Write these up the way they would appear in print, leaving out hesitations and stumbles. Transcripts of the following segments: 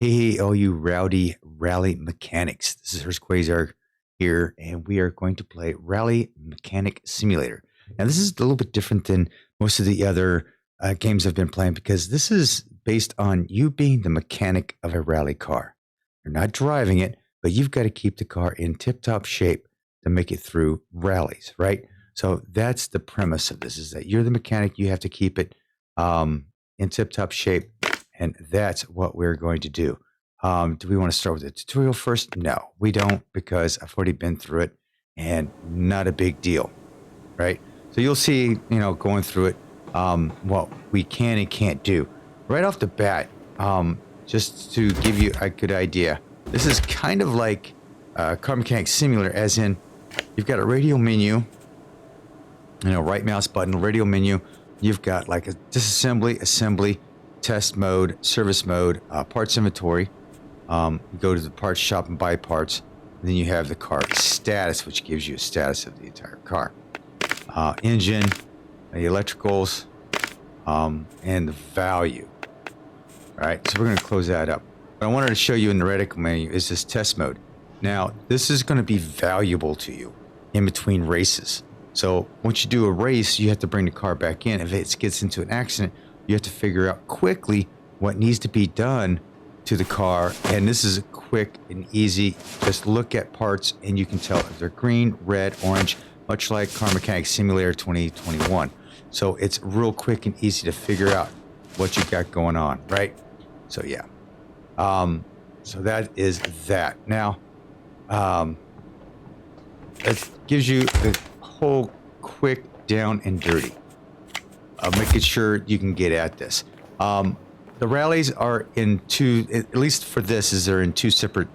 Hey, all you rowdy rally mechanics. This is Hurst Quayzar here, and we are going to play Rally Mechanic Simulator. Now, this is a little bit different than most of the other games I've been playing because this is based on you being the mechanic of a rally car. You're not driving it, but you've got to keep the car in tip-top shape to make it through rallies, right? So that's the premise of this, is that you're the mechanic. You have to keep it in tip-top shape. And that's what we're going to do. Do we want to start with the tutorial first? No, we don't, because I've already been through it and not a big deal, right? So you'll see, going through it, what we can and can't do. Right off the bat, just to give you a good idea, this is kind of like a car mechanic simulator, as in you've got a radio menu, right mouse button, radio menu. You've got like a disassembly, assembly, test mode, service mode, parts inventory. You go to the parts shop and buy parts. And then you have the car status, which gives you a status of the entire car. Engine, the electricals, and the value. All right, so we're going to close that up. What I wanted to show you in the radical menu is this test mode. Now, this is going to be valuable to you in between races. So once you do a race, you have to bring the car back in. If it gets into an accident, you have to figure out quickly what needs to be done to the car. And this is quick and easy. Just look at parts and you can tell if they're green, red, orange, much like Car Mechanic Simulator 2021. So it's real quick and easy to figure out what you got going on, right? So yeah. So that is that. Now, it gives you the whole quick down and dirty. Making sure you can get at this. The rallies are in two, at least for this, they're in two separate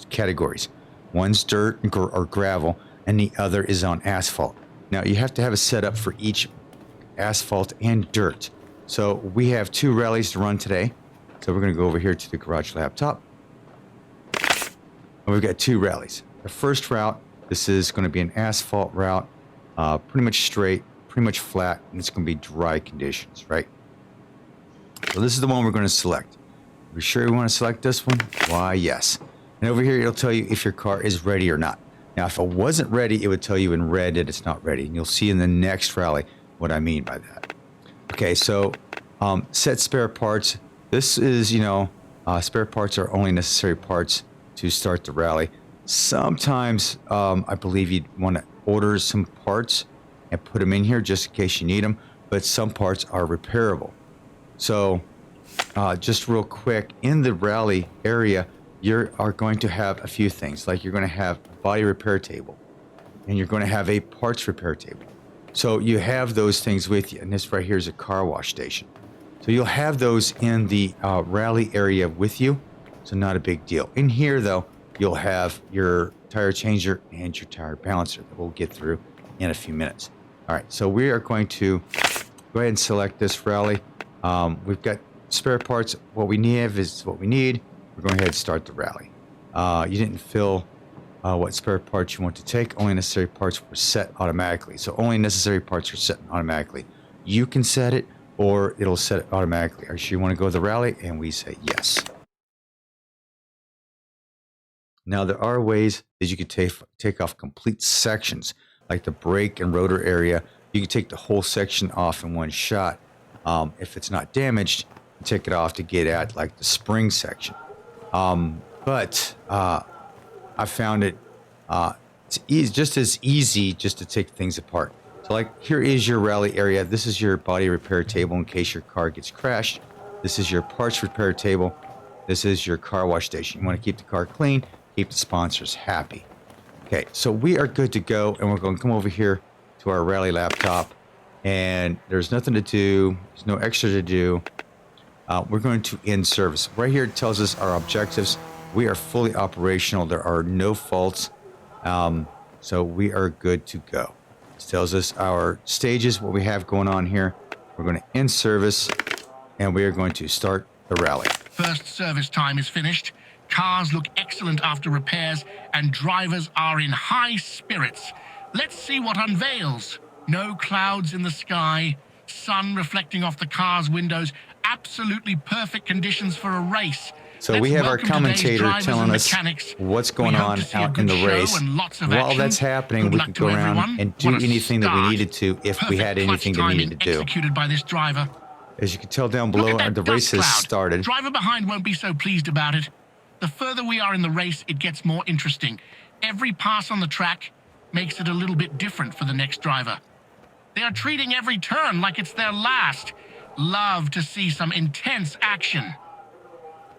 categories. One's dirt or gravel, and the other is on asphalt. Now, you have to have a setup for each asphalt and dirt. So we have two rallies to run today. So we're going to go over here to the garage laptop. And we've got two rallies. The first route, this is going to be an asphalt route, pretty much straight, pretty much flat, and it's going to be dry conditions, right? So this is the one we're going to select. Are we sure we want to select this one? Why, yes. And over here, it'll tell you if your car is ready or not. Now, if it wasn't ready, it would tell you in red that it's not ready. And you'll see in the next rally what I mean by that. Okay, so set spare parts. This is, spare parts are only necessary parts to start the rally. Sometimes I believe you'd want to order some parts and put them in here just in case you need them, but some parts are repairable. So just real quick, in the rally area, you are going to have a few things, like you're going to have a body repair table and you're going to have a parts repair table. So you have those things with you, and this right here is a car wash station. So you'll have those in the rally area with you, so not a big deal. In here, though, you'll have your tire changer and your tire balancer that we'll get through in a few minutes. All right, so we are going to go ahead and select this rally. We've got spare parts. What we need is what we need. We're going ahead and start the rally. You didn't fill what spare parts you want to take. Only necessary parts were set automatically. So only necessary parts are set automatically. You can set it, or it'll set it automatically. Are you sure you want to go to the rally? And we say yes. Now, there are ways that you could take off complete sections, like the brake and rotor area. You can take the whole section off in one shot. If it's not damaged, you take it off to get at like the spring section. But I found it it's just as easy just to take things apart. So like here is your rally area. This is your body repair table in case your car gets crashed. This is your parts repair table. This is your car wash station. You want to keep the car clean, keep the sponsors happy. Okay, so we are good to go, and we're going to come over here to our rally laptop, and there's nothing to do. There's no extra to do. We're going to end service. Right here it tells us our objectives. We are fully operational. There are no faults, so we are good to go. It tells us our stages, what we have going on here. We're going to end service, and we are going to start the rally. First service time is finished. Cars look excellent after repairs, and drivers are in high spirits. Let's see what unveils. No clouds in the sky, sun reflecting off the car's windows, absolutely perfect conditions for a race. So Let's we have our welcome today's commentator drivers telling and us mechanics. what's We going hope on to see a out good in the show race. and lots of While action. that's happening, Good we luck can to go around everyone. and What do a anything that we start. needed to if we Perfect had clutch anything that we timing needed to do. executed by this driver. As you can tell down Look below, at that the dust race has cloud. started. Driver behind won't be so pleased about it. The further we are in the race, it gets more interesting. Every pass on the track makes it a little bit different for the next driver. They are treating every turn like it's their last. Love to see some intense action.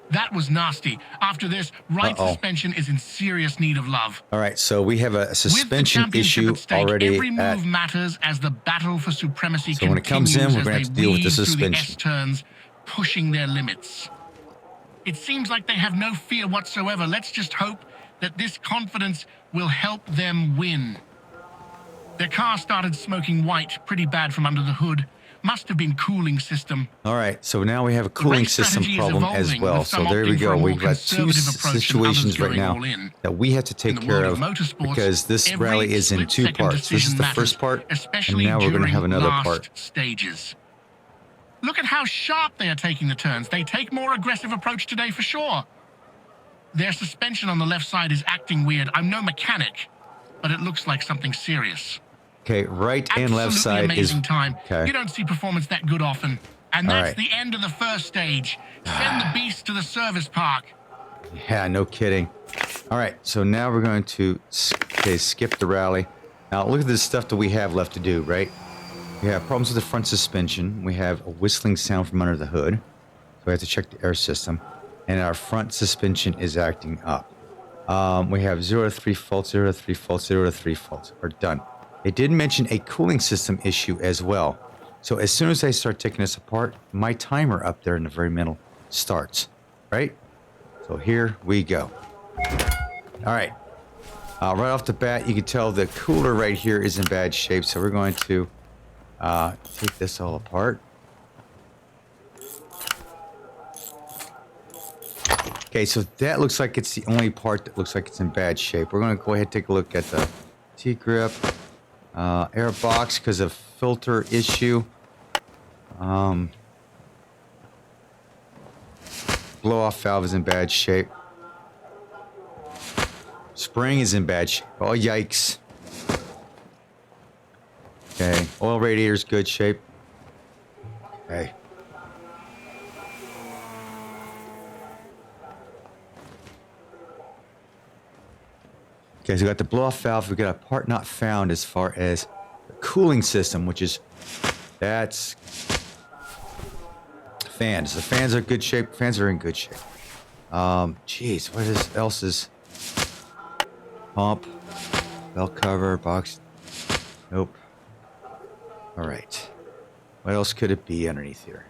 That was nasty. After this, right suspension is in serious need of love. All right, so we have a suspension With the championship issue at stake, already. every move matters as the battle for supremacy So when it comes in, continues we're as going to they have to deal with the weave through the suspension. S-turns, pushing their limits. It seems like they have no fear whatsoever. Let's just hope that this confidence will help them win. Their car started smoking white, pretty bad from under the hood. Must have been cooling system. All right, so now we have a cooling system strategy is problem as evolving, well. with So some there we opting for go. a more We've got two conservative approach and others situations right going now all in. that we have to take In the care world of of motorsports, because this every rally is in two split-second parts. This is decision the matters, first part, and especially now we're going to during have another last part. stages. Look at how sharp they are taking the turns. They take more aggressive approach today for sure. Their suspension on the left side is acting weird. I'm no mechanic, but it looks like something serious. Okay, right and left Absolutely side is amazing time. okay. You don't see performance that good often. And All that's right. the end of the first stage. Send the beast to the service park. Yeah, no kidding. All right, so now we're going to skip the rally. Now look at the stuff that we have left to do, right? We have problems with the front suspension. We have a whistling sound from under the hood. So we have to check the air system. And our front suspension is acting up. We have 0 to 3 faults, 0 to 3 faults, 0 to 3 faults. Are done. It did mention a cooling system issue as well. So as soon as I start taking this apart, my timer up there in the very middle starts, right? So here we go. All right. Right off the bat, you can tell the cooler right here is in bad shape. So we're going to take this all apart. Okay, so that looks like it's the only part that looks like it's in bad shape. We're going to go ahead and take a look at the T-grip, air box because of filter issue. Blow-off valve is in bad shape. Spring is in bad shape. Oh, yikes. Okay, oil radiator's good shape. Okay. Okay, so we got the blow-off valve. We got a part not found as far as the cooling system, which is that's fans. The fans are in good shape. Fans are in good shape. Jeez, what else is pump, belt cover, box? Nope. All right. What else could it be underneath here?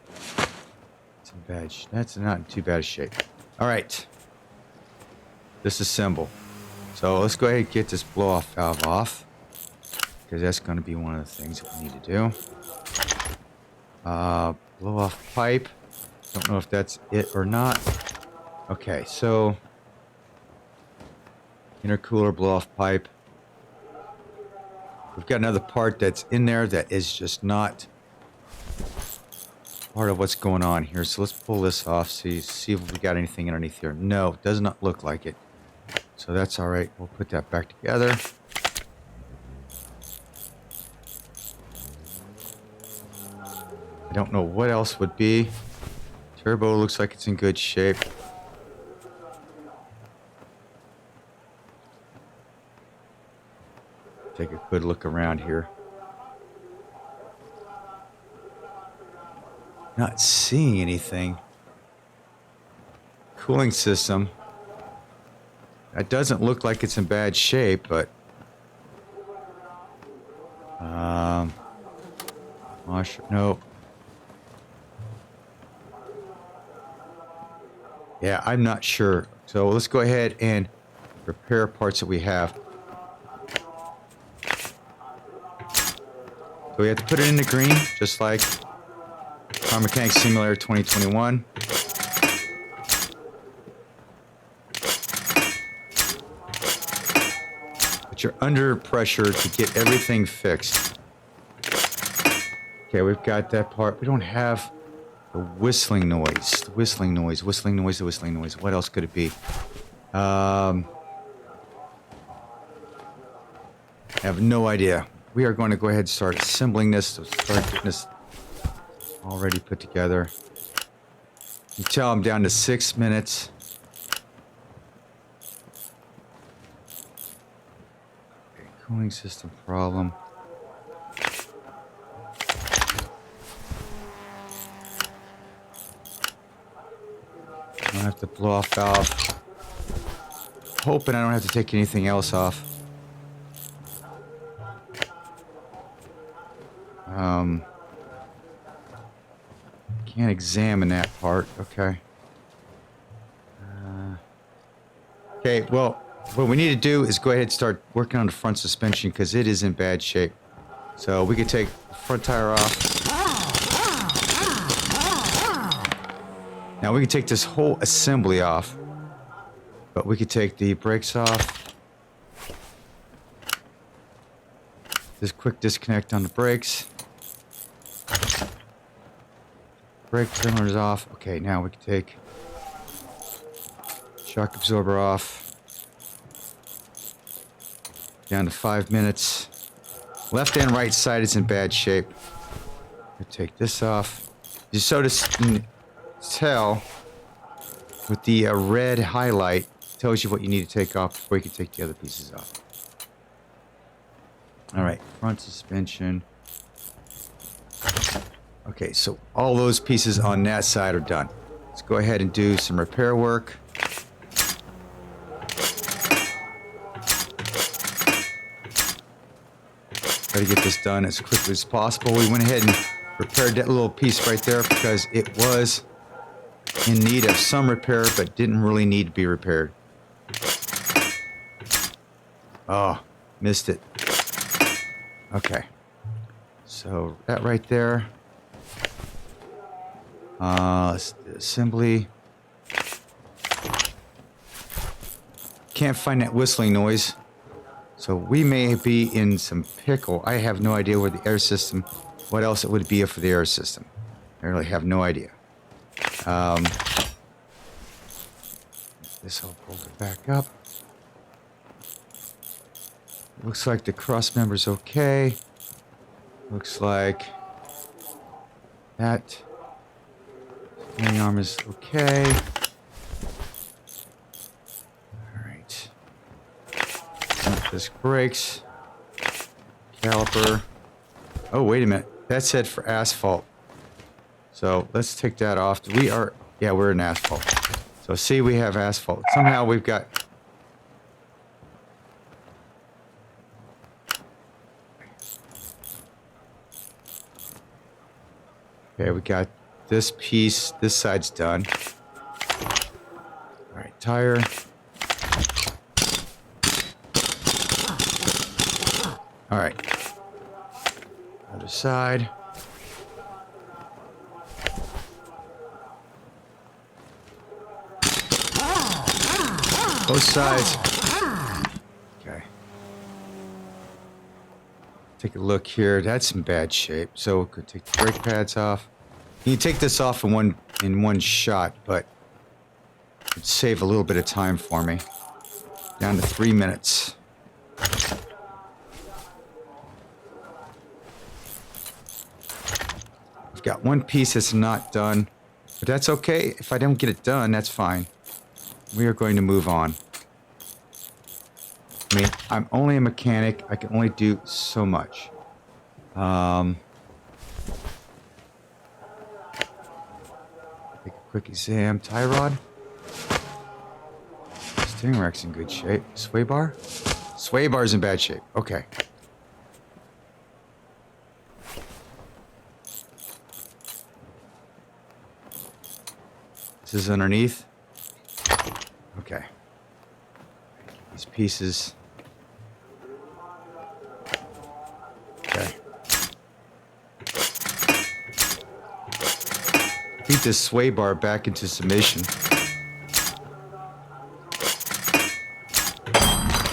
It's in bad. That's not in too bad a shape. All right. Disassemble. So let's go ahead and get this blow-off valve off, because that's going to be one of the things that we need to do. Blow-off pipe. Don't know if that's it or not. Okay, so intercooler blow-off pipe. We've got another part that's in there that is just not part of what's going on here. So let's pull this off, see if we got anything underneath here. No, it does not look like it. So that's all right. We'll put that back together. I don't know what else would be. Turbo looks like it's in good shape. Take a good look around here. Not seeing anything. Cooling system. That doesn't look like it's in bad shape, but washer, no. Yeah, I'm not sure. So let's go ahead and repair parts that we have. So we have to put it in the green, just like Car Mechanic Simulator 2021. But you're under pressure to get everything fixed. Okay, we've got that part. We don't have The whistling noise. The whistling noise. Whistling noise. The whistling noise. What else could it be? I have no idea. We are going to go ahead and start assembling this. So start getting this already put together. You can tell I'm down to 6 minutes. Okay, cooling system problem. I don't have to blow off valve. Hoping I don't have to take anything else off. Can't examine that part. Okay. Okay, well, what we need to do is go ahead and start working on the front suspension because it is in bad shape. So we can take the front tire off. Now we can take this whole assembly off, but we could take the brakes off. Just quick disconnect on the brakes. Brake trimmer is off. Okay, now we can take shock absorber off. Down to 5 minutes. Left and right side is in bad shape. We'll take this off. Just so to tell, with the red highlight, tells you what you need to take off before you can take the other pieces off. All right, front suspension. Okay, so all those pieces on that side are done. Let's go ahead and do some repair work. Try to get this done as quickly as possible. We went ahead and repaired that little piece right there because it was in need of some repair, but didn't really need to be repaired. Oh, missed it. Okay. So that right there. Assembly. Can't find that whistling noise. So we may be in some pickle. I have no idea where the air system, what else it would be for the air system. I really have no idea. This will pull it back up. Looks like the cross member's okay. Looks like that steering arm is okay. Alright. This brakes. Caliper. Oh, wait a minute. That said for asphalt. So let's take that off. We're in asphalt. So see, we have asphalt. Somehow we've got... Okay, we got this piece. This side's done. All right, tire. All right. Other side. Both sides. Okay. Take a look here. That's in bad shape. So we could take the brake pads off. You can take this off in one shot, but it'd save a little bit of time for me. Down to 3 minutes. I've got one piece that's not done, but that's okay. If I don't get it done, that's fine. We are going to move on. I mean, I'm only a mechanic. I can only do so much. Take a quick exam. Tie rod. Steering rack's in good shape. Sway bar? Sway bar's in bad shape. Okay. This is underneath. Okay. These pieces. Okay. Beat this sway bar back into submission.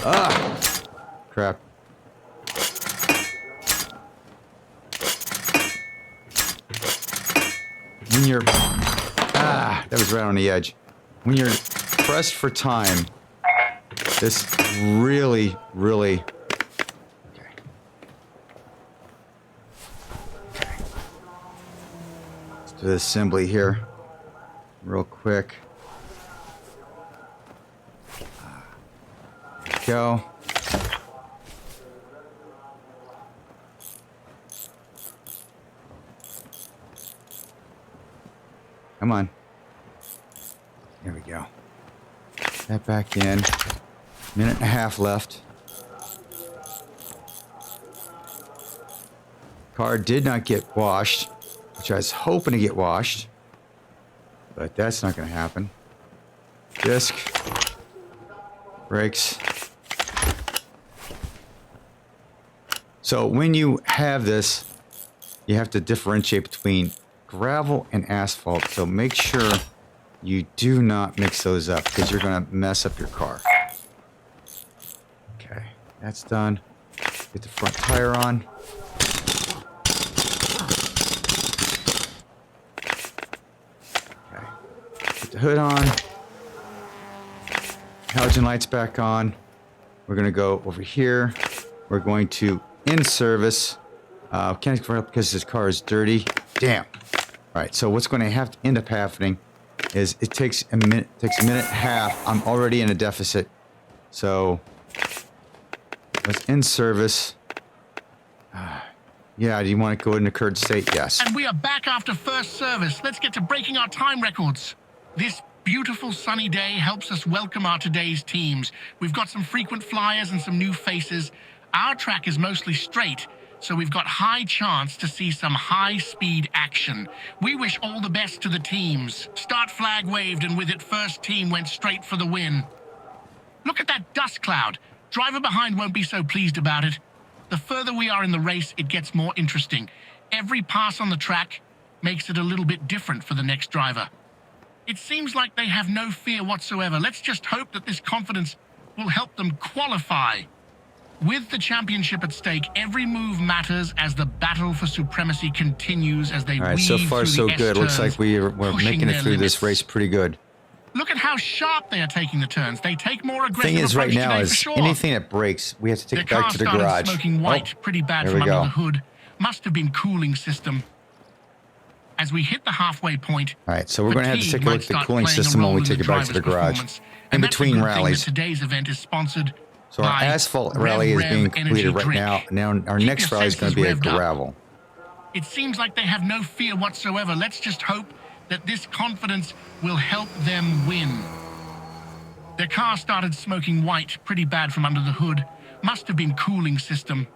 Ah! Crap. when you're... Ah, that was right on the edge. When you're pressed for time, this really... Okay. Let's do the assembly here real quick. There we go. Come on. There we go. That back in. Minute and a half left. Car did not get washed, which I was hoping to get washed, but that's not going to happen. Disc. Brakes. So when you have this, you have to differentiate between gravel and asphalt, so make sure you do not mix those up because you're going to mess up your car. Okay, that's done. Get the front tire on. Okay, put the hood on. Halogen lights back on. We're going to go over here. We're going to in service. Can't cover up because this car is dirty. Damn. All right, so what's going to have to end up happening is it takes a minute, and a half. I'm already in a deficit. So let's in service. Yeah, do you want to go into current state? Yes. And we are back after first service. Let's get to breaking our time records. This beautiful sunny day helps us welcome our today's teams. We've got some frequent flyers and some new faces. Our track is mostly straight, so we've got high chance to see some high-speed action. We wish all the best to the teams. Start flag waved, and with it, first team went straight for the win. Look at that dust cloud. Driver behind won't be so pleased about it. The further we are in the race, it gets more interesting. Every pass on the track makes it a little bit different for the next driver. It seems like they have no fear whatsoever. Let's just hope that this confidence will help them qualify. With the championship at stake, every move matters as the battle for supremacy continues as they All right, weave so far through so the good. Looks S-turns, like we're pushing making it their through limits. this race pretty good. Look at how sharp they are taking the turns. They take more aggressive Thing is, right approach now today is for sure. anything that breaks, we have to take Their it back car to the started garage. smoking white, pretty bad there from we under go. the hood. Must have been cooling system. As we hit the halfway point, All right, so we're going to have to take a fatigue look at the might cooling start playing a system when we role in take it back to the driver's garage. performance. In And that's a between good thing rallies. that today's event is sponsored So our by asphalt rally is being completed right now. Now our Keep next your rally is going to be a senses revved up. gravel. It seems like they have no fear whatsoever. Let's just hope that this confidence will help them win. Their car started smoking white, pretty bad from under the hood. Must have been cooling system.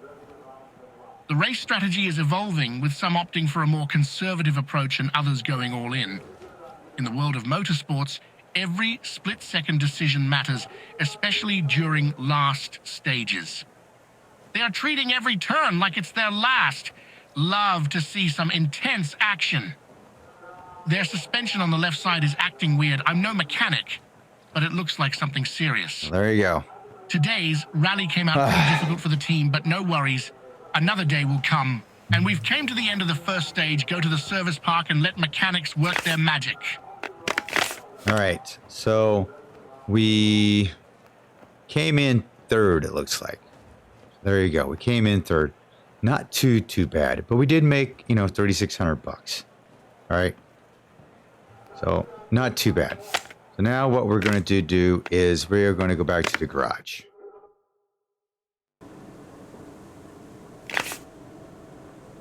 The race strategy is evolving, with some opting for a more conservative approach and others going all in. In the world of motorsports, every split-second decision matters, especially during last stages. They are treating every turn like it's their last. Love to see some intense action. Their suspension on the left side is acting weird. I'm no mechanic, but it looks like something serious. There you go. Today's rally came out pretty difficult for the team, but no worries. Another day will come. And we've came to the end of the first stage. Go to the service park and let mechanics work their magic. All right, so we came in third, it looks like. There you go. We came in third. Not too bad, but we did make, you know, $3,600. All right. So not too bad. So now what we're going to do is we are going to go back to the garage.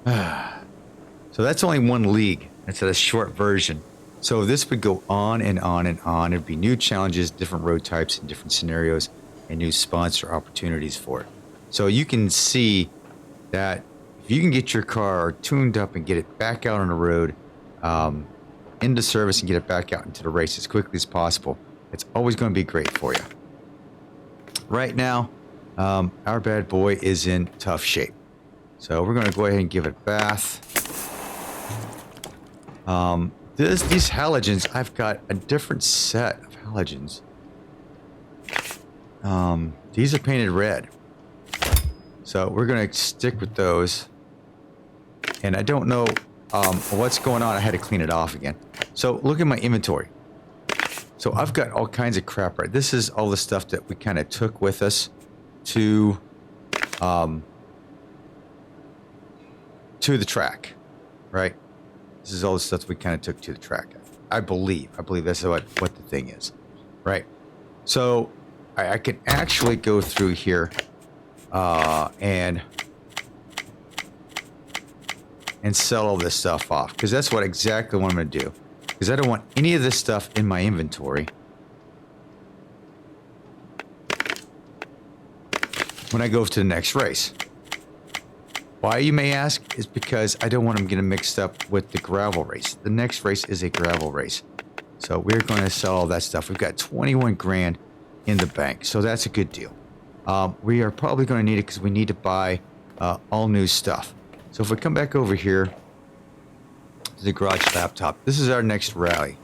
So that's only one league. That's a short version. So this would go on and on and on. It'd be new challenges, different road types, and different scenarios, and new sponsor opportunities for it. So you can see that if you can get your car tuned up and get it back out on the road, into service and get it back out into the race as quickly as possible, it's always going to be great for you. Right now, our bad boy is in tough shape. So we're going to go ahead and give it a bath. These halogens, I've got a different set of halogens. These are painted red. So we're going to stick with those. And I don't know what's going on. I had to clean it off again. So look at my inventory. So I've got all kinds of crap, right? This is all the stuff that we kind of took with us to the track, right? This is all the stuff we kind of took to the track. I believe that's what the thing is, right? So I can actually go through here and sell all this stuff off, because that's exactly what I'm going to do, because I don't want any of this stuff in my inventory when I go to the next race. Why, you may ask, is because I don't want them getting mixed up with the gravel race. The next race is a gravel race. So we're going to sell all that stuff. We've got 21 grand in the bank, so that's a good deal. We are probably going to need it because we need to buy all new stuff. So if we come back over here to the garage laptop, this is our next rally,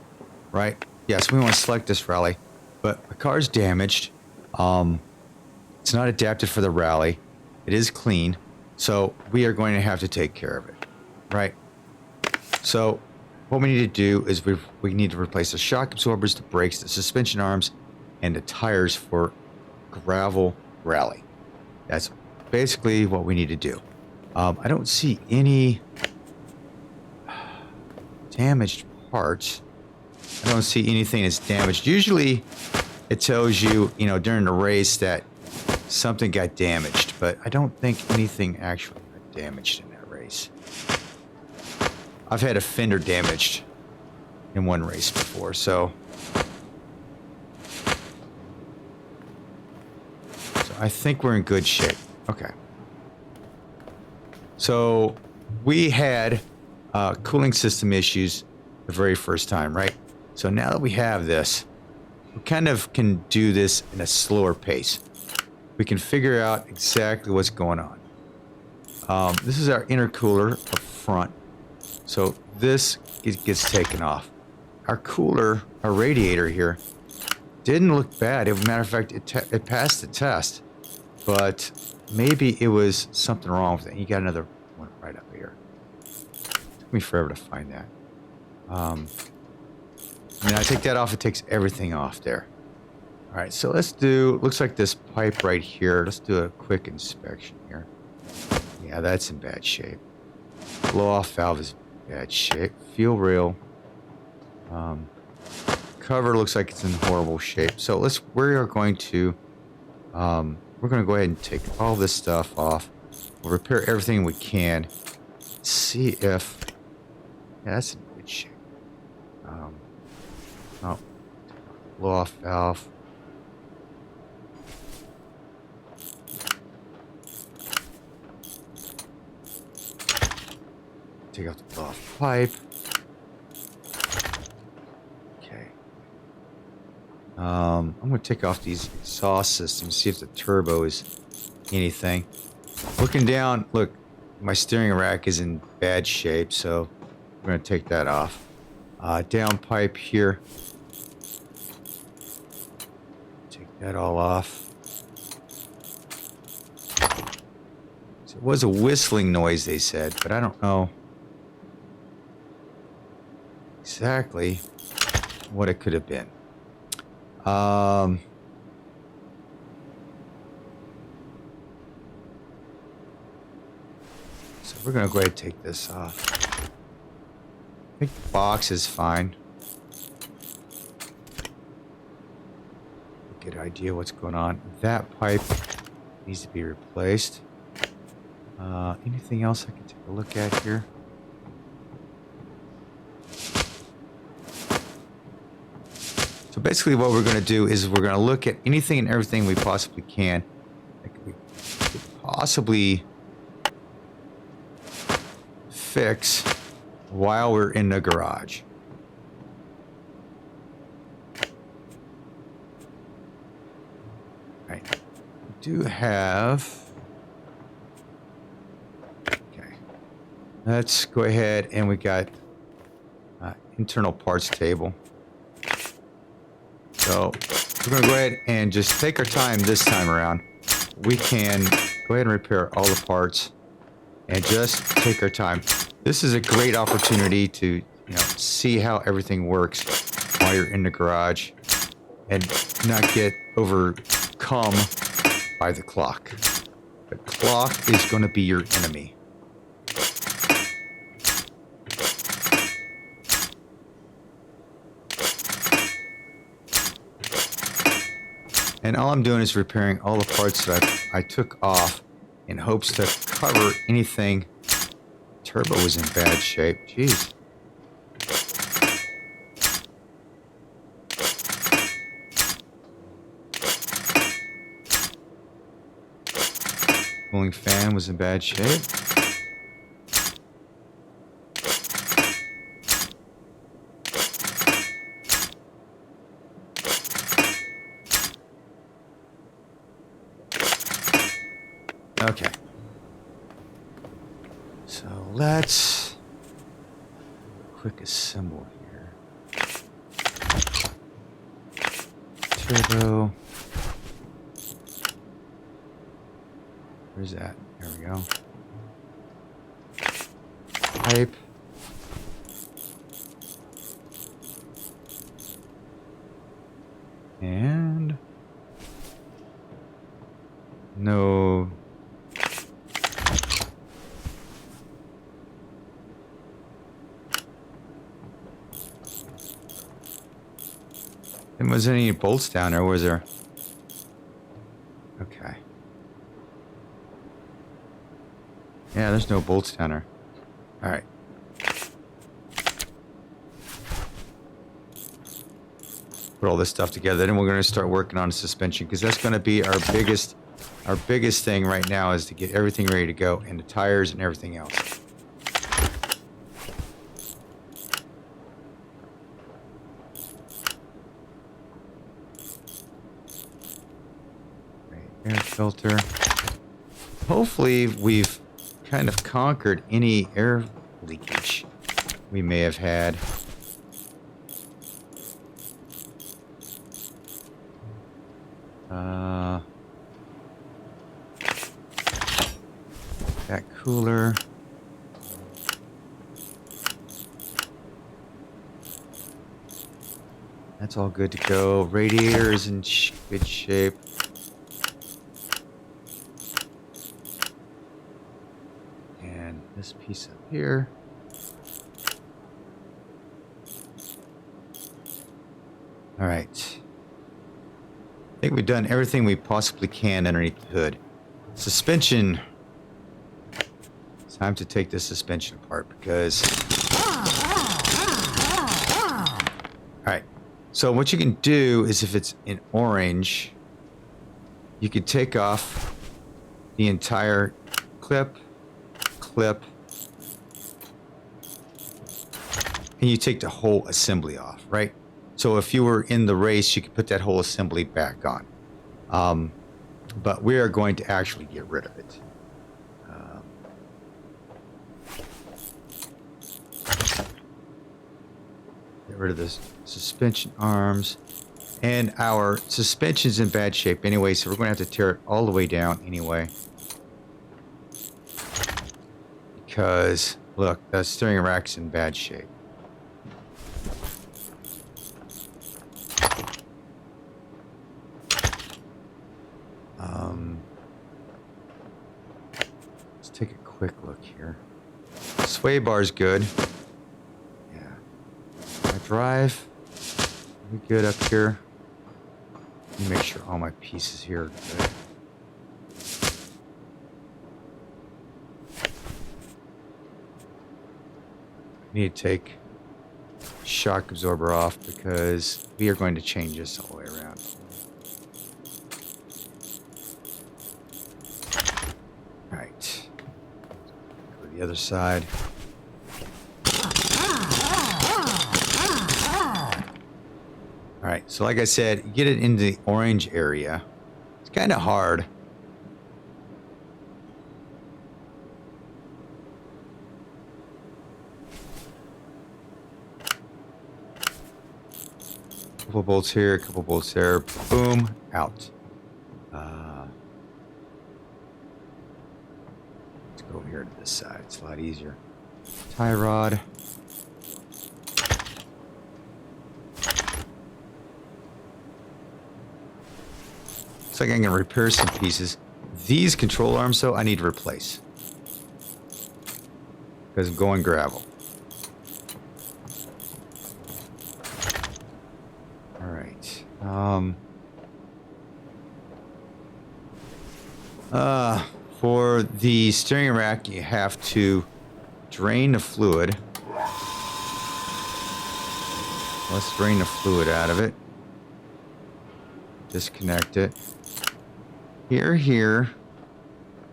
right? Yes, we want to select this rally, but the car's damaged. It's not adapted for the rally. It is clean. So we are going to have to take care of it, right? So what we need to do is we need to replace the shock absorbers, the brakes, the suspension arms, and the tires for gravel rally. That's basically what we need to do. I don't see any damaged parts. I don't see anything that's damaged. Usually it tells you, during the race that something got damaged, but I don't think anything actually got damaged in that race. I've had a fender damaged in one race before, so I think we're in good shape. Okay. So we had cooling system issues the very first time, right? So now that we have this, we kind of can do this in a slower pace. We can figure out exactly what's going on. This is our intercooler up front. So this gets taken off. Our cooler, our radiator here, didn't look bad. As a matter of fact, it passed the test. But maybe it was something wrong with it. You got another one right up here. Took me forever to find that. I take that off, it takes everything off there. All right, so let's do, looks like this pipe right here. Let's do a quick inspection here. Yeah, that's in bad shape. Blow-off valve is in bad shape. Fuel rail. Cover looks like it's in horrible shape. So we are going to, we're going to go ahead and take all this stuff off. We'll repair everything we can. See if, yeah, that's in good shape. Blow-off valve. Take out the blow-off pipe. Okay. I'm going to take off these exhaust systems, see if the turbo is anything. Looking down, look, my steering rack is in bad shape, so we're going to take that off. Down pipe here. Take that all off. So it was a whistling noise, they said, but I don't know exactly what it could have been. So we're going to go ahead and take this off. I think the box is fine. Get an idea what's going on. That pipe needs to be replaced. Anything else I can take a look at here? So basically what we're going to do is we're going to look at anything and everything we possibly can that we could possibly fix while we're in the garage. Right. We do have... Okay. Let's go ahead and we got internal parts table. So we're going to go ahead and just take our time this time around. We can go ahead and repair all the parts and just take our time. This is a great opportunity to, see how everything works while you're in the garage and not get overcome by the clock. The clock is going to be your enemy. And all I'm doing is repairing all the parts that I took off in hopes to cover anything. Turbo was in bad shape. Jeez. Cooling fan was in bad shape. Okay. So let's quick assemble here. Turbo. Where's that? There we go. Pipe. And no. And was there any bolts down there? Was there? Okay. Yeah, there's no bolts down there. All right. Put all this stuff together, then we're going to start working on suspension because that's going to be our biggest thing right now is to get everything ready to go and the tires and everything else. Air filter. Hopefully we've kind of conquered any air leakage we may have had. That cooler. That's all good to go. Radiator is in good shape. And this piece up here. All right. I think we've done everything we possibly can underneath the hood. Suspension. It's time to take this suspension apart because... Alright. So what you can do is if it's in orange, you can take off the entire clip, and you take the whole assembly off, right? So if you were in the race, you could put that whole assembly back on. But we are going to actually get rid of it. Get rid of this suspension arms. And our suspension's in bad shape anyway, so we're going to have to tear it all the way down anyway. Because, look, the steering rack's in bad shape. Let's take a quick look here. Sway bar's good. Yeah. My drive, we good up here. Let me make sure all my pieces here are good. I need to take shock absorber off because we are going to change this all the way around. Alright. Go to the other side. Alright, so like I said, get it into the orange area. It's kind of hard. Couple bolts here, a couple bolts there. Boom, out. Let's go over here to this side. It's a lot easier. tie rod. Looks like I can repair some pieces. These control arms, though, I need to replace. Because I'm going gravel. Alright. For the steering rack, you have to drain the fluid. Let's drain the fluid out of it. Disconnect it. Here.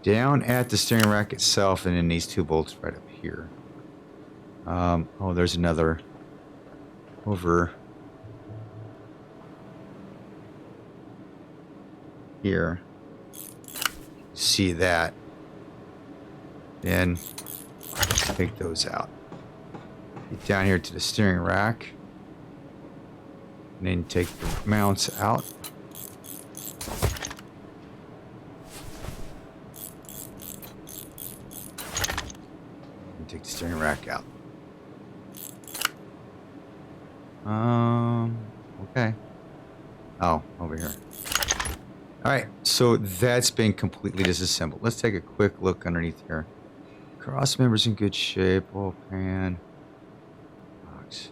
Down at the steering rack itself, and then these two bolts right up here. Oh, there's another over here. See that? Then take those out. Get down here to the steering rack, and then take the mounts out. And take the steering rack out. Okay. Oh, over here. Alright, so that's been completely disassembled. Let's take a quick look underneath here. Cross member's in good shape. Oh, pan. Box.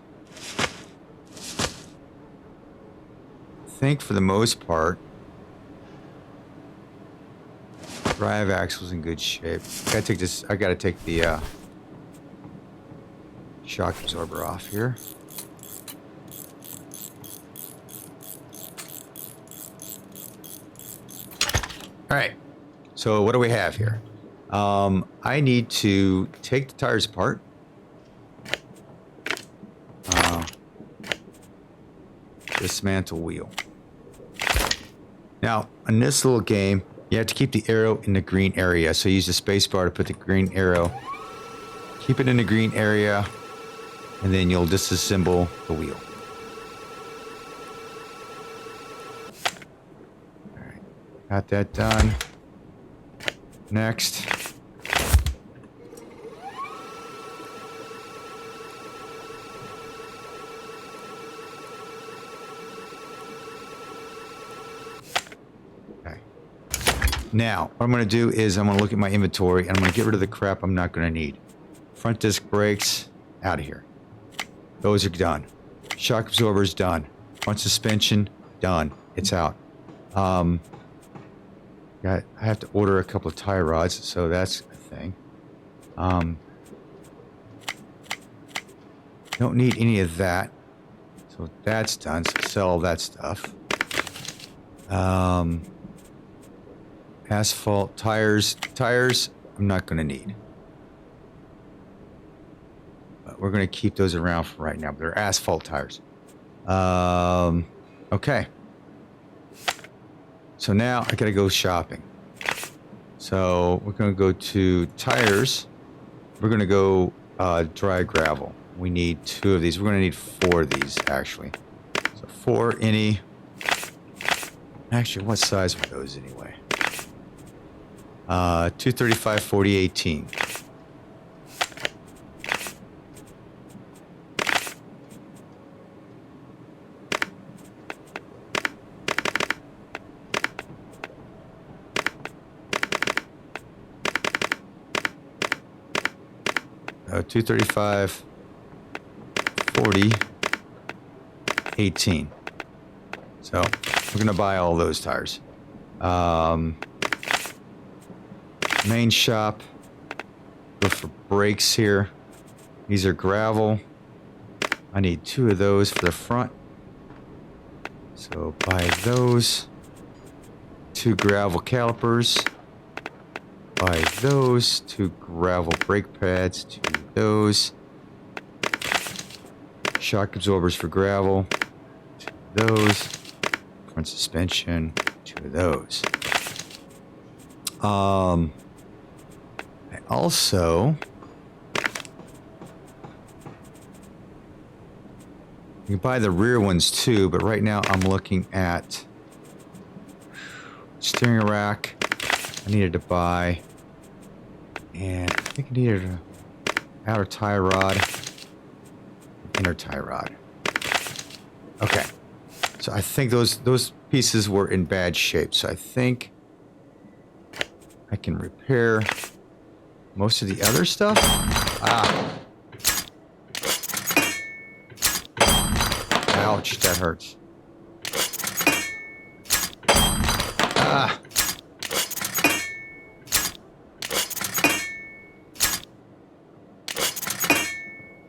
I think for the most part, drive axle's in good shape. I gotta take the shock absorber off here. All right, so what do we have here? I need to take the tires apart. Dismantle wheel. Now, in this little game, you have to keep the arrow in the green area. So use the space bar to put the green arrow. Keep it in the green area, and then you'll disassemble the wheel. Got that done. Next. Okay. Now, what I'm going to do is I'm going to look at my inventory and I'm going to get rid of the crap I'm not going to need. Front disc brakes, out of here. Those are done. Shock absorbers, done. Front suspension, done. It's out. I have to order a couple of tie rods, so that's a thing. Don't need any of that. So that's done. So sell all that stuff. Asphalt, tires. Tires, I'm not going to need. But we're going to keep those around for right now. But they're asphalt tires. Okay. So now I gotta go shopping. So we're gonna go to tires. We're gonna go dry gravel. We need 2 of these. We're gonna need 4 of these actually. So 4 any. Actually, what size were those anyway? 235, 40, 18. So 235, 40, 18. So we're going to buy all those tires. Main shop. Go for brakes here. These are gravel. I need 2 of those for the front. So buy those. 2 gravel calipers. Buy those. 2 gravel brake pads. 2 of those. Shock absorbers for gravel. 2 of those. Front suspension. 2 of those. I also... You can buy the rear ones too, but right now I'm looking at steering rack. I needed to buy, and I think I needed outer tie rod, inner tie rod. Okay. So I think those pieces were in bad shape. So I think I can repair most of the other stuff. Ah. Ouch, that hurts. Ah.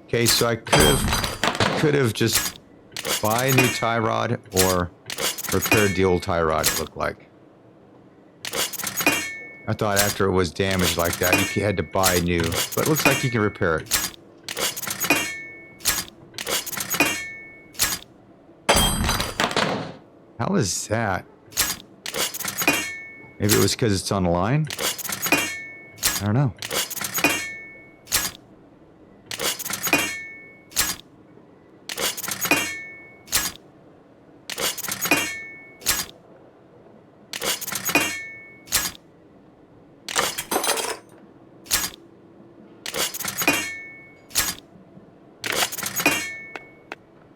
Okay, so I could have just buy a new tie rod or repaired the old tie rod, it looked like. I thought after it was damaged like that, you had to buy new, but it looks like you can repair it. How is that? Maybe it was because it's on the line? I don't know.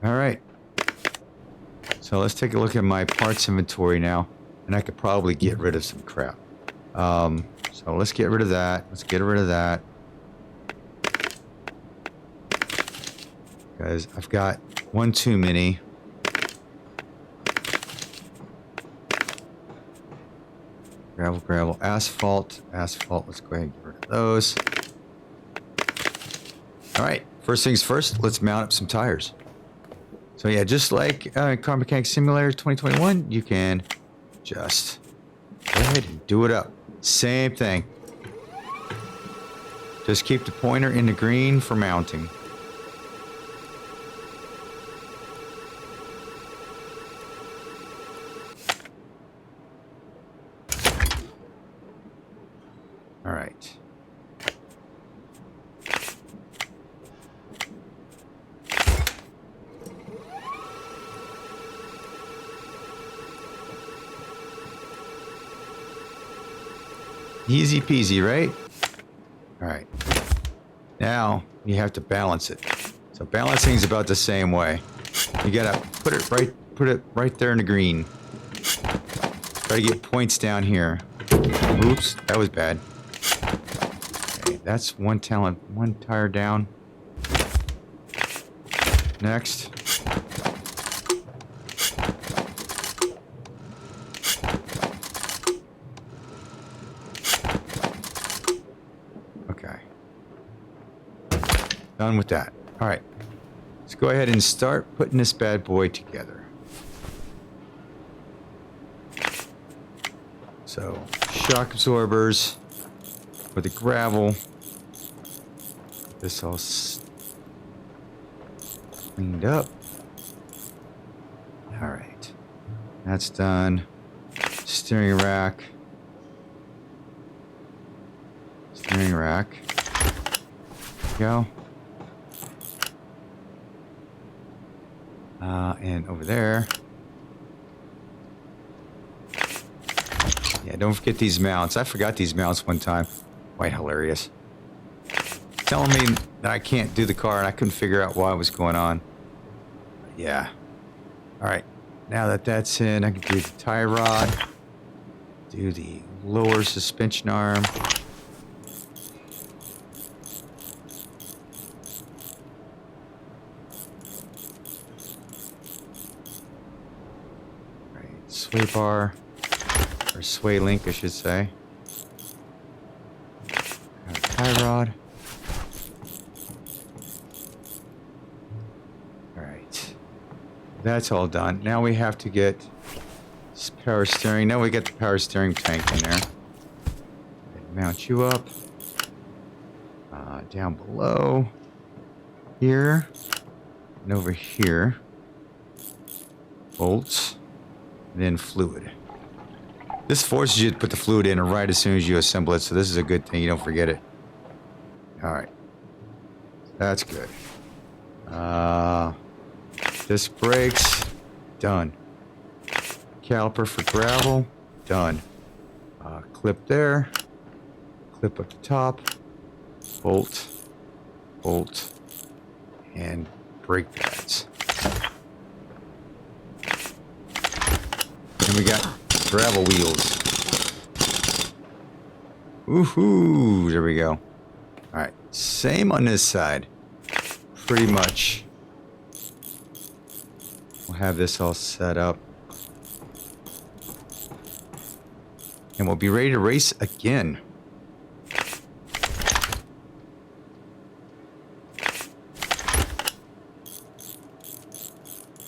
All right. So let's take a look at my parts inventory now, and I could probably get rid of some crap. So let's get rid of that. Let's get rid of that. Guys, I've got one too many. Gravel, gravel, asphalt, asphalt. Let's go ahead and get rid of those. All right. First things first, let's mount up some tires. So yeah, just like Car Mechanics Simulator 2021, you can just go ahead and do it up. Same thing. Just keep the pointer in the green for mounting. All right. Easy peasy, right? All right. Now you have to balance it. So balancing is about the same way. You gotta put it right there in the green. Try to get points down here. Oops, that was bad. Okay, that's one tire down. Next. Done with that. All right. Let's go ahead and start putting this bad boy together. So, shock absorbers for the gravel. This all cleaned up. All right. That's done. Steering rack. Steering rack. Go. And over there. Yeah, don't forget these mounts. I forgot these mounts one time. Quite hilarious. Telling me that I can't do the car and I couldn't figure out what was going on. Yeah. Alright. Now that that's in, I can do the tie rod. Do the lower suspension arm. Sway bar, or sway link, I should say. Tie rod. All right, that's all done. Now we have to get this power steering. Now we get the power steering tank in there. Mount you up. Down below here and over here. Bolts. Then fluid. This forces you to put the fluid in right as soon as you assemble it, so this is a good thing. You don't forget it. All right. That's good. Disc brakes. Done. Caliper for gravel. Done. Clip there. Clip up the top. Bolt. bolt, and brake pads. And we got gravel wheels. Woohoo! There we go. All right, same on this side. Pretty much. We'll have this all set up. And we'll be ready to race again.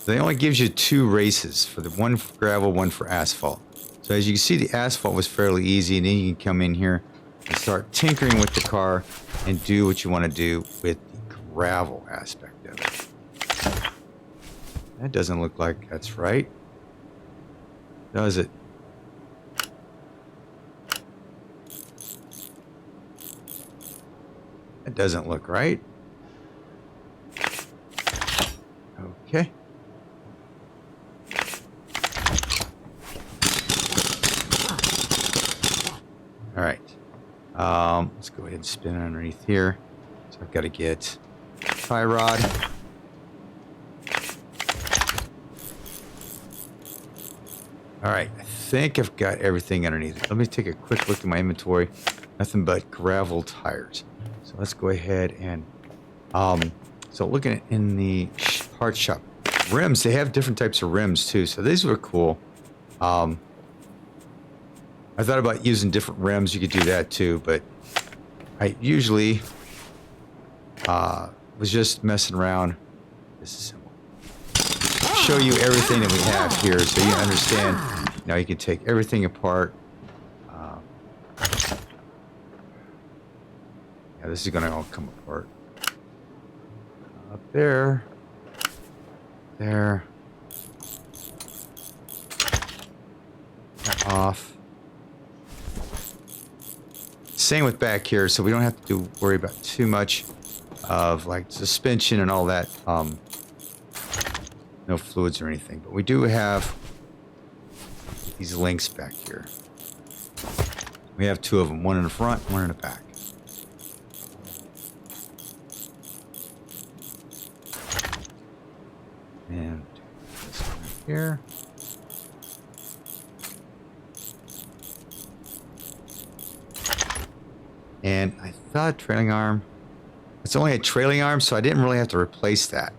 They only gives you 2 races, for the one for gravel, one for asphalt. So as you can see, the asphalt was fairly easy, and then you can come in here and start tinkering with the car and do what you want to do with the gravel aspect of it. That doesn't look like that's right, does it? That doesn't look right. Okay. All right. Let's go ahead and spin it underneath here. So I've got to get tie rod. All right. I think I've got everything underneath. Let me take a quick look at my inventory. Nothing but gravel tires. So let's go ahead and so looking at in the parts shop, rims, they have different types of rims too. So these were cool. I thought about using different rims. You could do that too, but I usually was just messing around. This is simple. Show you everything that we have here, so you understand. Now you can take everything apart. Yeah, this is going to all come apart. Up there. There. Off. Same with back here, so we don't have to worry about too much of like suspension and all that. No fluids or anything, but we do have these links back here. We have 2 of them, one in the front, one in the back. And this one right here. And I thought trailing arm, it's only a trailing arm, so I didn't really have to replace that.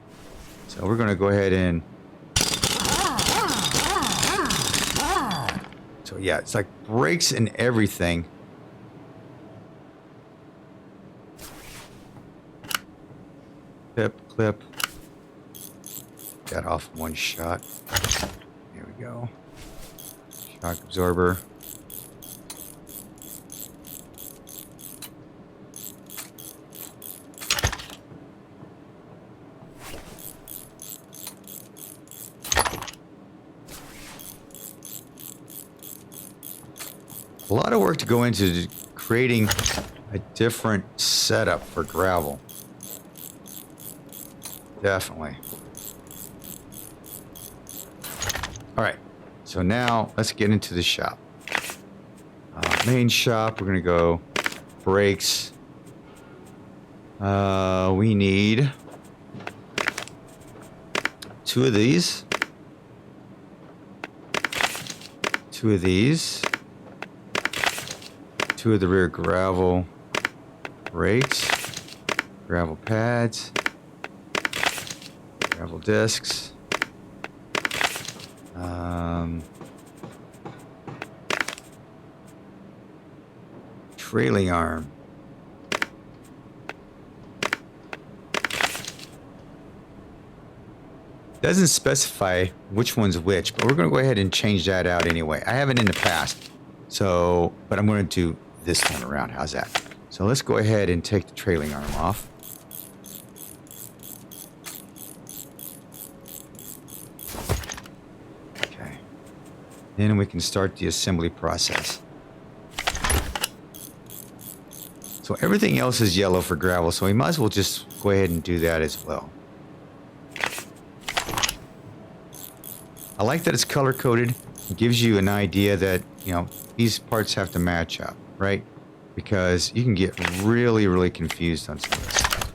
So we're going to go ahead and, so yeah, it's like brakes and everything. Clip. That off in one shot. There we go. Shock absorber. A lot of work to go into creating a different setup for gravel. Definitely. All right, so now let's get into the shop. Main shop, we're gonna go brakes. We need 2 of these. 2 of these. 2 of the rear gravel brakes, gravel pads, gravel discs, trailing arm, doesn't specify which one's which, but we're going to go ahead and change that out anyway. I haven't in the past, so but I'm going to do this time around. How's that? So let's go ahead and take the trailing arm off. Okay. Then we can start the assembly process. So everything else is yellow for gravel, so we might as well just go ahead and do that as well. I like that it's color coded. It gives you an idea that, you know, these parts have to match up, right? Because you can get really, really confused on some of this stuff.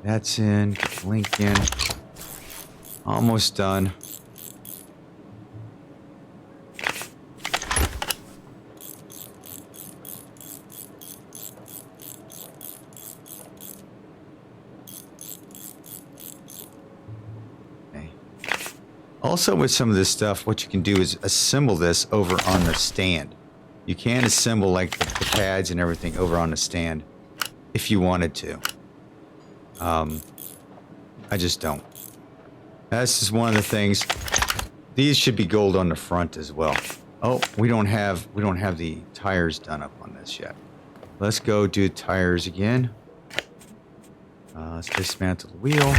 That's in. Get the link in. Almost done. Okay. Also, with some of this stuff, what you can do is assemble this over on the stand. You can assemble like the pads and everything over on the stand if you wanted to. I just don't. That's just one of the things. These should be gold on the front as well. Oh, we don't have the tires done up on this yet. Let's go do tires again. Let's dismantle the wheel.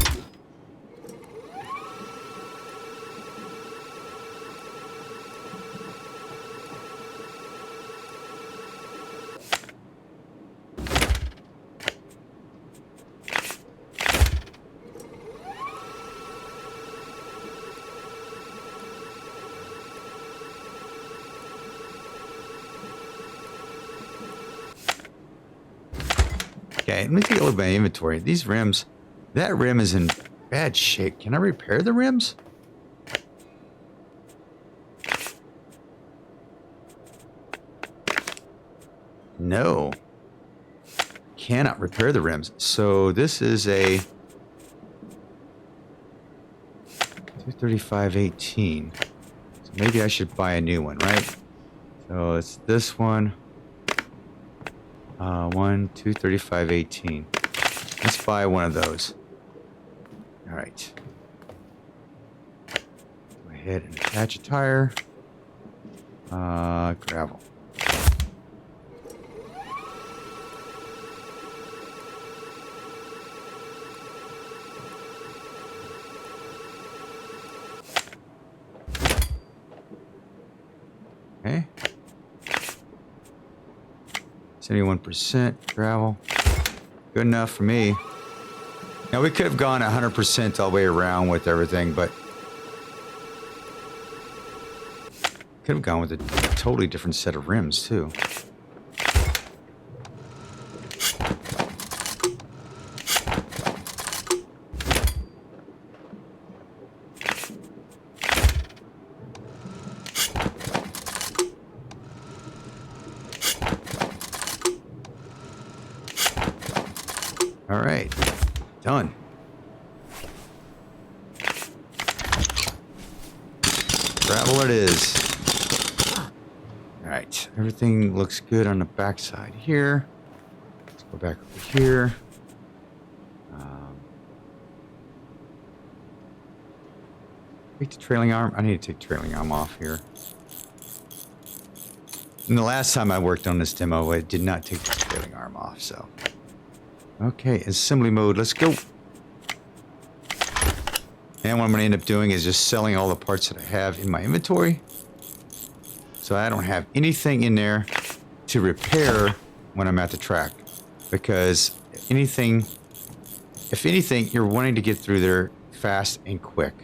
Okay, let me take a look at my inventory. These rims, that rim is in bad shape. Can I repair the rims? No. Cannot repair the rims. So this is a 235.18. So maybe I should buy a new one, right? So it's this one. 235.18. Let's buy one of those. All right. Go ahead and attach a tire. Gravel. Okay. 71% gravel. Good enough for me. Now we could have gone 100% all the way around with everything, but could have gone with a totally different set of rims too. All right, done. Gravel it is. All right, everything looks good on the back side here. Let's go back over here. Take the trailing arm. I need to take trailing arm off here. And the last time I worked on this demo, I did not take the trailing arm off, so. Okay, assembly mode, let's go. And what I'm going to end up doing is just selling all the parts that I have in my inventory. So I don't have anything in there to repair when I'm at the track. Because if anything, you're wanting to get through there fast and quick.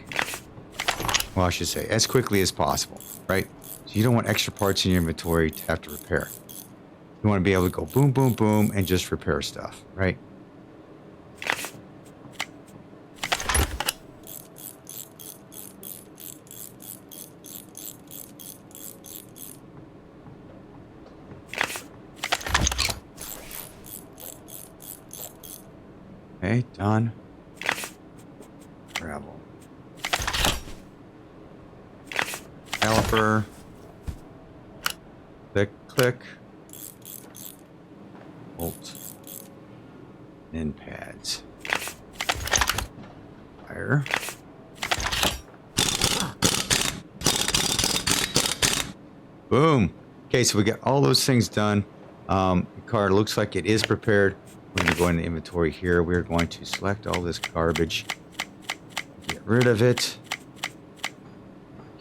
Well, I should say, as quickly as possible, right? So you don't want extra parts in your inventory to have to repair. You want to be able to go boom, boom, boom, and just repair stuff, right? Okay, done. Gravel. Caliper. Click, click. Bolt. End pads. Fire. Boom. Okay, so we got all those things done. The car looks like it is prepared. We're going to go into inventory here. We're going to select all this garbage. Get rid of it.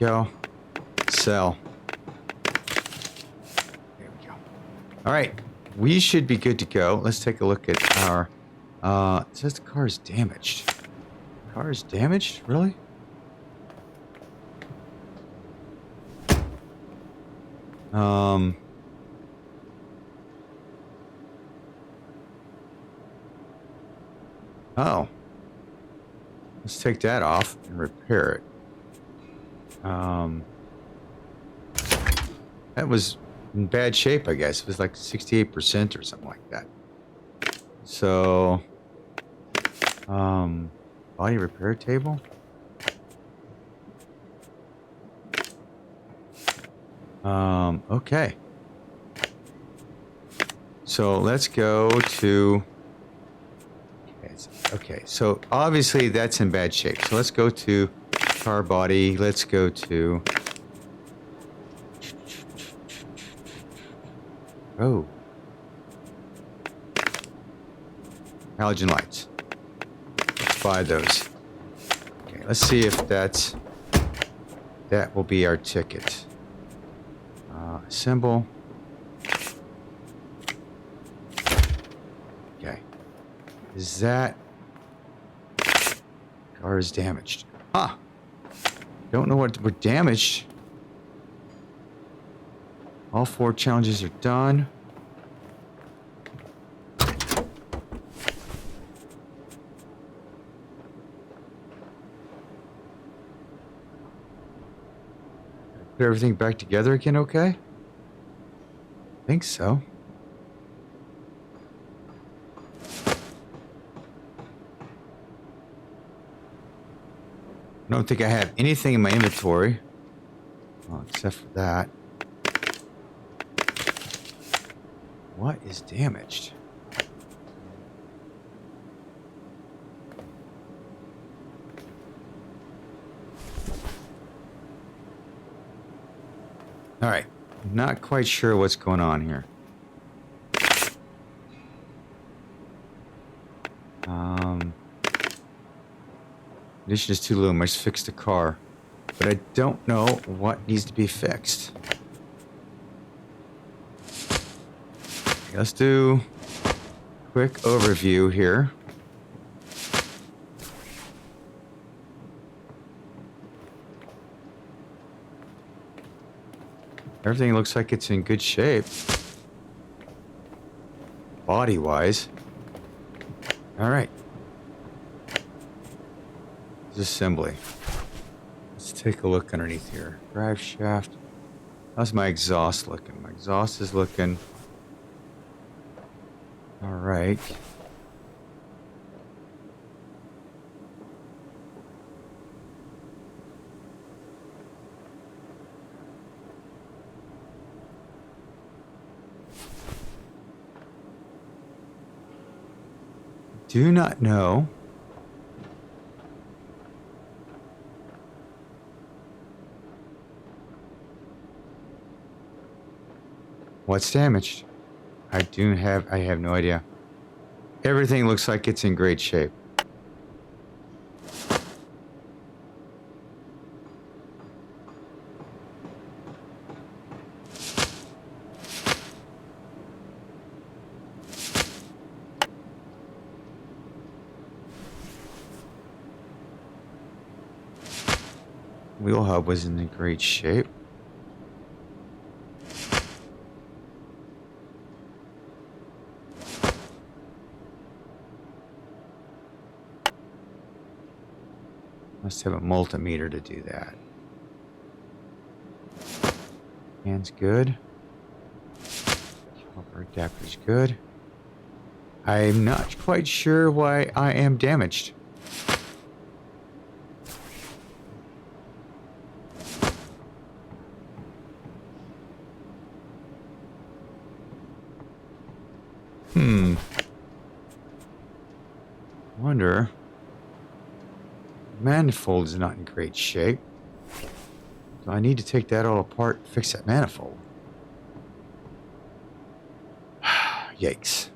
Go. Sell. There we go. All right. We should be good to go. Let's take a look at our... it says the car is damaged. The car is damaged? Really? Oh. Let's take that off and repair it. That was in bad shape, I guess. It was like 68% or something like that. So, body repair table. Okay. So let's go to, okay, so obviously that's in bad shape. So let's go to car body. Let's go to, oh, halogen lights. Let's buy those. Okay, let's see if that will be our ticket. Assemble. Okay. Is that... Car is damaged. Huh. Don't know what we're damaged. All 4 challenges are done. Put everything back together again, okay? I think so. I don't think I have anything in my inventory. Well, except for that. What is damaged? All right. Not quite sure what's going on here. Condition is too low. Must fix the car. But I don't know what needs to be fixed. Okay, let's do a quick overview here. Everything looks like it's in good shape. Body-wise. All right. Assembly. Let's take a look underneath here. Drive shaft. How's my exhaust looking? My exhaust is looking... All right. Do not know what's damaged. I have no idea. Everything looks like it's in great shape. Wheel hub was in great shape. Must have a multimeter to do that. Hand's good. Copper adapter's good. I'm not quite sure why I am damaged. Wonder. Manifold is not in great shape. So I need to take that all apart and fix that manifold. Yikes.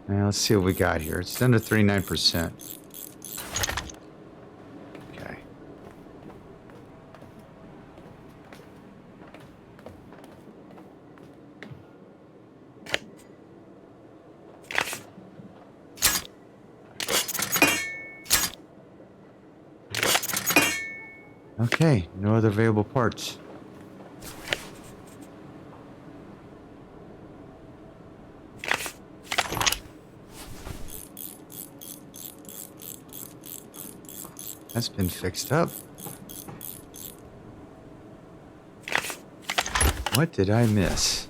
Now let's see what we got here. It's down to 39%. Okay. Okay, no other available parts. That's been fixed up. What did I miss?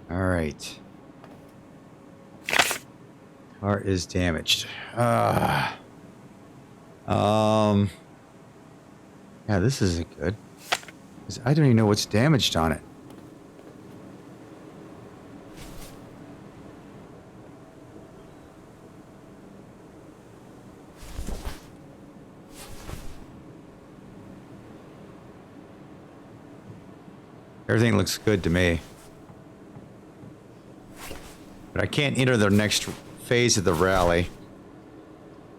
All right. Car is damaged. Yeah, this isn't good. 'Cause I don't even know what's damaged on it. Everything looks good to me. But I can't enter the next phase of the rally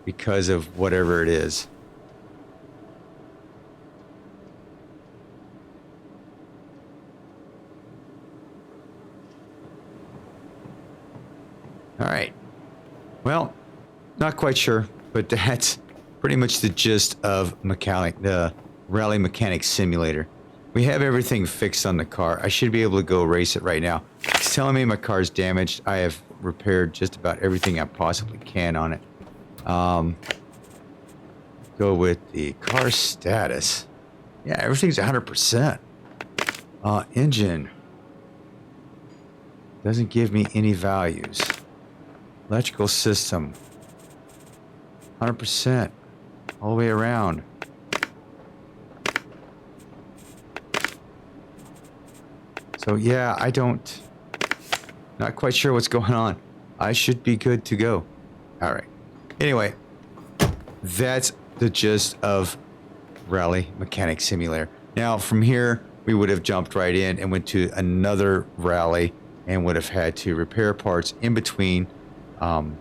because of whatever it is. All right. Well, not quite sure, but that's pretty much the gist of the Rally Mechanic Simulator. We have everything fixed on the car. I should be able to go race it right now. It's telling me my car's damaged. I have repaired just about everything I possibly can on it. Go with the car status. Yeah, everything's 100%. Engine. Doesn't give me any values. Electrical system. 100%. All the way around. So yeah, not quite sure what's going on. I should be good to go. All right. Anyway, that's the gist of Rally Mechanic Simulator. Now from here, we would have jumped right in and went to another rally and would have had to repair parts in between the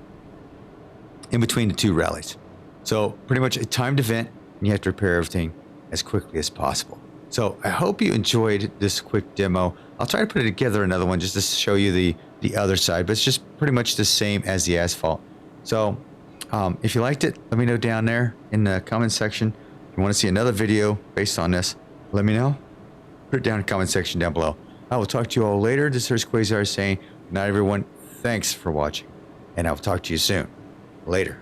two rallies. So pretty much a timed event, and you have to repair everything as quickly as possible. So I hope you enjoyed this quick demo. I'll try to put it together another one just to show you the other side, but it's just pretty much the same as the asphalt. So if you liked it, let me know down there in the comment section. If you want to see another video based on this, let me know. Put it down in the comment section down below. I will talk to you all later. This is Quayzar saying, good night everyone. Thanks for watching, and I'll talk to you soon. Later.